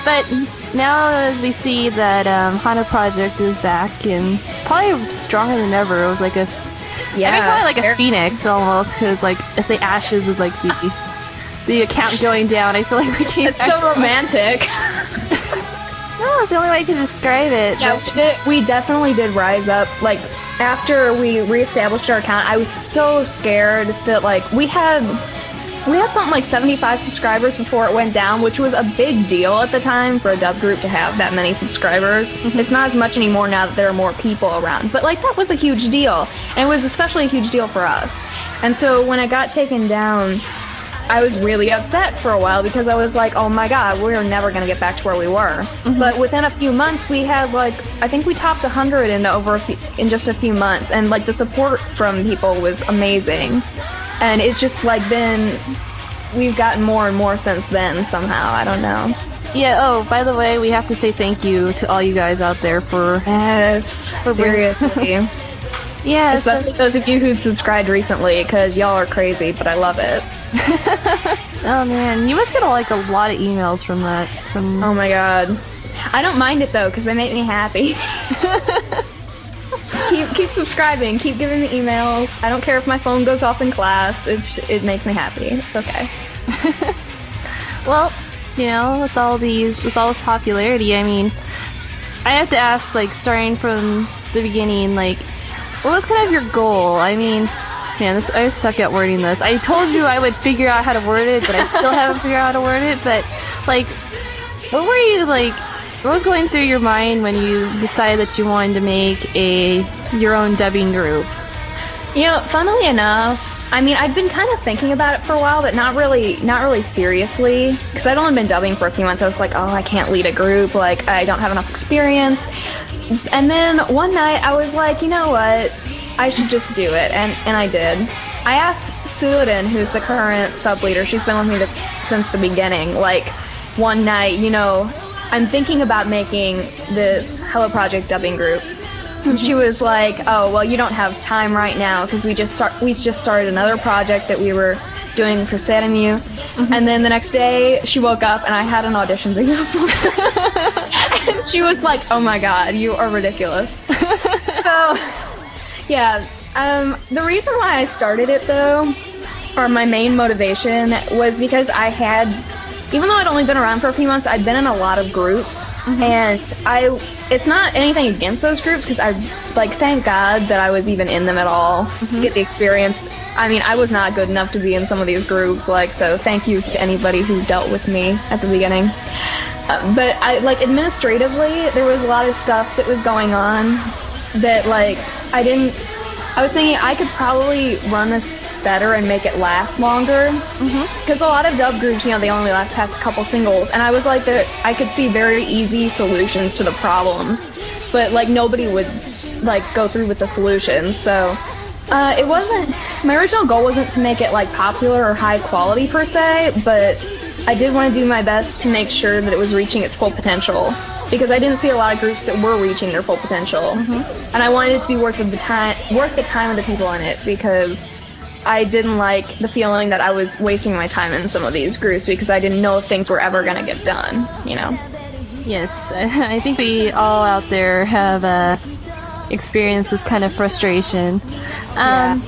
But now as we see that Hana Project is back and probably stronger than ever, it was like a probably like a phoenix almost, because like if the ashes is like the account going down, I feel like we can't. It's so romantic. No, it's the only way I can describe it. Yeah, we definitely did rise up. Like after we reestablished our account, I was so scared that like we had something like 75 subscribers before it went down, which was a big deal at the time for a dub group to have that many subscribers. It's not as much anymore now that there are more people around, but like that was a huge deal, and it was especially a huge deal for us. And so when it got taken down, I was really upset for a while because I was like, oh my god, we're never going to get back to where we were. But within a few months, we had like, I think we topped 100 in just a few months, and like the support from people was amazing. And it's just like we've gotten more and more since then somehow. I don't know. Yeah, oh, by the way, we have to say thank you to all you guys out there for seriously. Yeah, especially those of you who subscribed recently, because y'all are crazy, but I love it. Oh man, you must get like a lot of emails from that. Oh my god. I don't mind it though, because they make me happy. Keep subscribing, keep giving me emails. I don't care if my phone goes off in class. It makes me happy. It's okay. Well, you know, with all this popularity, I mean, I have to ask, like, starting from the beginning, like, what was kind of your goal? I mean, man, I suck at wording this. I told you I would figure out how to word it, but I still haven't figured out how to word it. But, like, what were you, like, what was going through your mind when you decided that you wanted to make your own dubbing group? You know, funnily enough, I mean, I'd been kind of thinking about it for a while, but not really seriously, because I'd only been dubbing for a few months. I was like, oh, I can't lead a group, like, I don't have enough experience. And then one night, I was like, you know what, I should just do it, and I did. I asked Sudan, who's the current sub-leader, she's been with me since the beginning, like, one night, you know, I'm thinking about making this Hana Project dubbing group. And she was like, oh, well, you don't have time right now because we just started another project that we were doing for Seramu. And then the next day, she woke up and I had an audition video for her. And she was like, oh my god, you are ridiculous. So, yeah, the reason why I started it, though, or my main motivation, was because I had, even though I'd only been around for a few months, I'd been in a lot of groups. And it's not anything against those groups, because I, like, thank God that I was even in them at all to get the experience. I mean, I was not good enough to be in some of these groups, like, so thank you to anybody who dealt with me at the beginning. But like, administratively, there was a lot of stuff that was going on that, like, I was thinking I could probably run this better and make it last longer, because a lot of dub groups, you know, they only last past a couple singles, and I was like, I could see very easy solutions to the problems, but like nobody would like go through with the solutions. So it wasn't, my original goal wasn't to make it like popular or high quality per se, but I did want to do my best to make sure that it was reaching its full potential, because I didn't see a lot of groups that were reaching their full potential, and I wanted it to be worth the time of the people in it, because I didn't like the feeling that I was wasting my time in some of these groups because I didn't know if things were ever going to get done, you know? Yes, I think we all out there have experienced this kind of frustration. Yeah.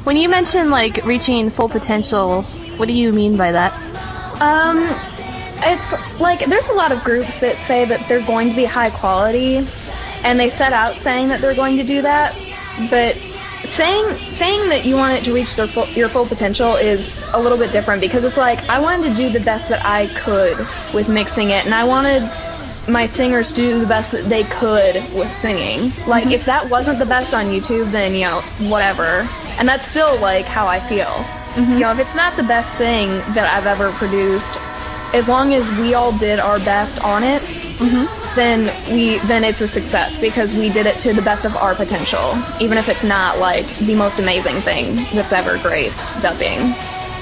When you mention, like, reaching full potential, what do you mean by that? It's like, there's a lot of groups that say that they're going to be high quality, and they set out saying that they're going to do that, but saying that you want it to reach your full potential is a little bit different, because it's like, I wanted to do the best that I could with mixing it, and I wanted my singers to do the best that they could with singing. Like, if that wasn't the best on YouTube, then, you know, whatever. And that's still, like, how I feel. You know, if it's not the best thing that I've ever produced, as long as we all did our best on it, then it's a success, because we did it to the best of our potential, even if it's not like the most amazing thing that's ever graced dubbing.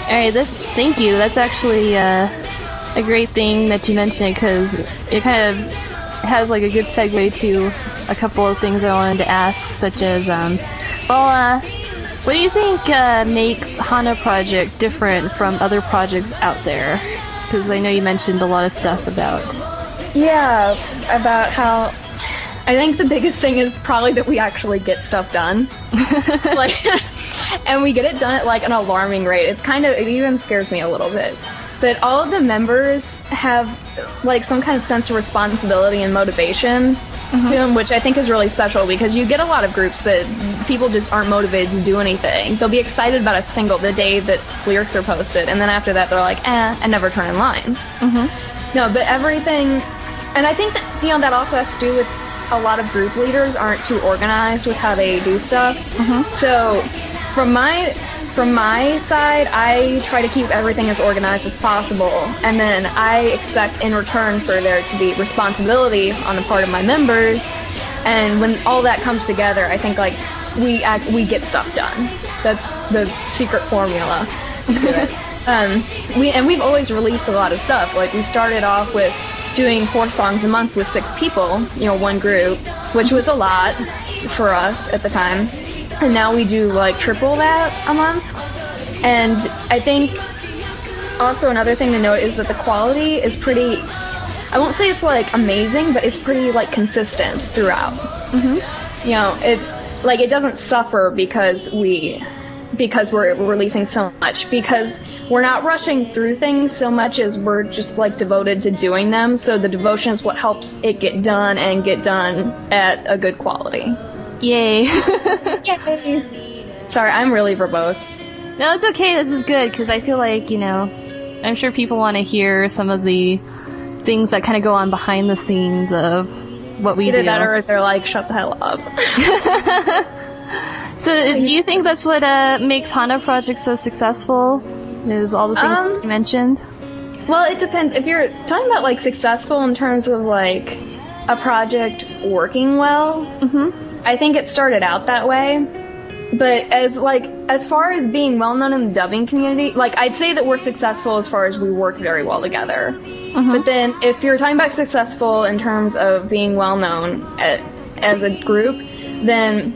Alright, thank you. That's actually a great thing that you mentioned, because it kind of has like a good segue to a couple of things I wanted to ask, such as, what do you think makes Hana Project different from other projects out there? Because I know you mentioned a lot of stuff about Yeah, about how I think the biggest thing is probably that we actually get stuff done. Like, and we get it done at like an alarming rate. It even scares me a little bit. But all of the members have like some kind of sense of responsibility and motivation to them, which I think is really special because you get a lot of groups that people just aren't motivated to do anything. They'll be excited about a single the day that lyrics are posted, and then after that they're like, and never turn in line. No, but everything, and I think that, that also has to do with a lot of group leaders aren't too organized with how they do stuff. So from my side, I try to keep everything as organized as possible, and then I expect in return for there to be responsibility on the part of my members. And when all that comes together, I think like we get stuff done. That's the secret formula to it. We've always released a lot of stuff. Like we started off with doing 4 songs a month with 6 people, one group, which was a lot for us at the time. And now we do like triple that a month. And I think also another thing to note is that the quality is pretty, I won't say it's like amazing, but it's pretty like consistent throughout. It's like it doesn't suffer because we're releasing so much, because we're not rushing through things so much as we're just like devoted to doing them. So the devotion is what helps it get done and get done at a good quality. Yay. Yay. Sorry, I'm really verbose. No, it's okay. This is good because I feel like, I'm sure people want to hear some of the things that kind of go on behind the scenes of what we do. Either that or they're like, shut the hell up. So do you think that's what makes Hana Project so successful? Is all the things that you mentioned? Well, it depends. If you're talking about like successful in terms of like a project working well, I think it started out that way. But as far as being well known in the dubbing community, like I'd say that we're successful as far as we work very well together. But then if you're talking about successful in terms of being well known as a group, then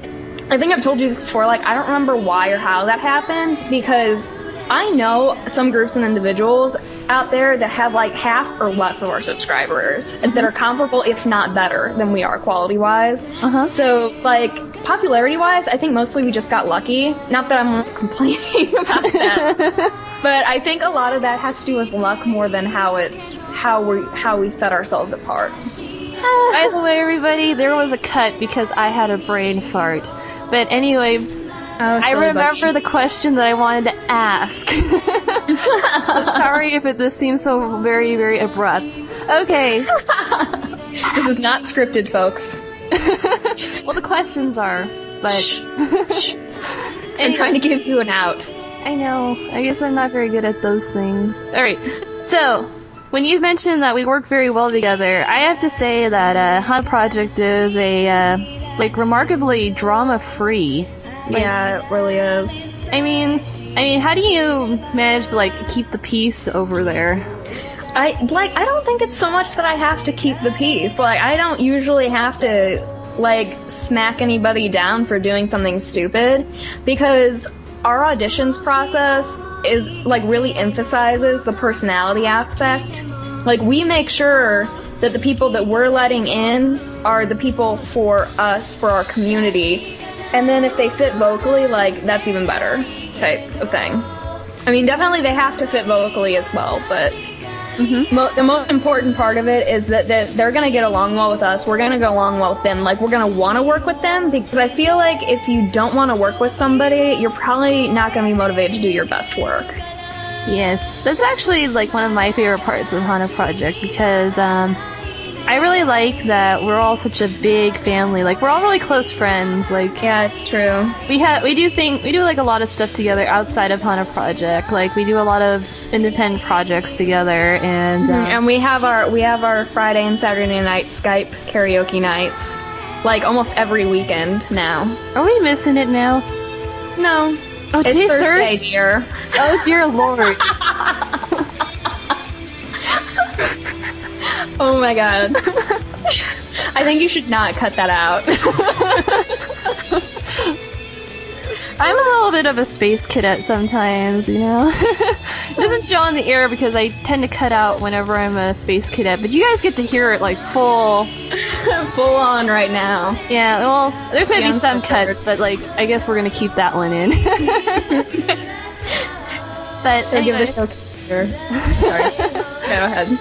I think I've told you this before, like I don't remember why or how that happened, because I know some groups and individuals out there that have like half or less of our subscribers that are comparable, if not better, than we are quality-wise. So, like, popularity-wise, I think mostly we just got lucky. Not that I'm complaining about that, but I think a lot of that has to do with luck more than how we set ourselves apart. By the way, everybody, there was a cut because I had a brain fart. But anyway, I remember the question that I wanted to ask. Sorry if this seems so very, very abrupt. Okay. This is not scripted, folks. Well, the questions are, but... I'm trying to give you an out. I know. I guess I'm not very good at those things. Alright, so... When you mentioned that we work very well together, I have to say that Hana Project is remarkably drama-free. Yeah, it really is. I mean, how do you manage to keep the peace over there? I don't think it's so much that I have to keep the peace. I don't usually have to smack anybody down for doing something stupid, because our auditions process is really emphasizes the personality aspect. We make sure that the people that we're letting in are the people for us, for our community, and then if they fit vocally, that's even better type of thing. I mean, definitely they have to fit vocally as well, but the most important part of it is that they're gonna get along well with us. We're gonna go along well with them. We're gonna want to work with them, because I feel like if you don't want to work with somebody, you're probably not gonna be motivated to do your best work. Yes, that's actually one of my favorite parts of Hana Project, because I really like that we're all such a big family. We're all really close friends. Yeah, it's true. We do a lot of stuff together outside of Hana Project. We do a lot of independent projects together, and we have our Friday and Saturday night Skype karaoke nights, almost every weekend now. Are we missing it now? No. Oh, it's today's Thursday, dear. Oh, dear Lord. Oh my god. I think you should not cut that out. I'm a little bit of a space cadet sometimes, you know? It doesn't show in the air because I tend to cut out whenever I'm a space cadet, but you guys get to hear it like full on right now. Yeah, well, there's gonna be some cuts, but like, I guess we're gonna keep that one in. But Give anyway. the show. Sorry. Go ahead.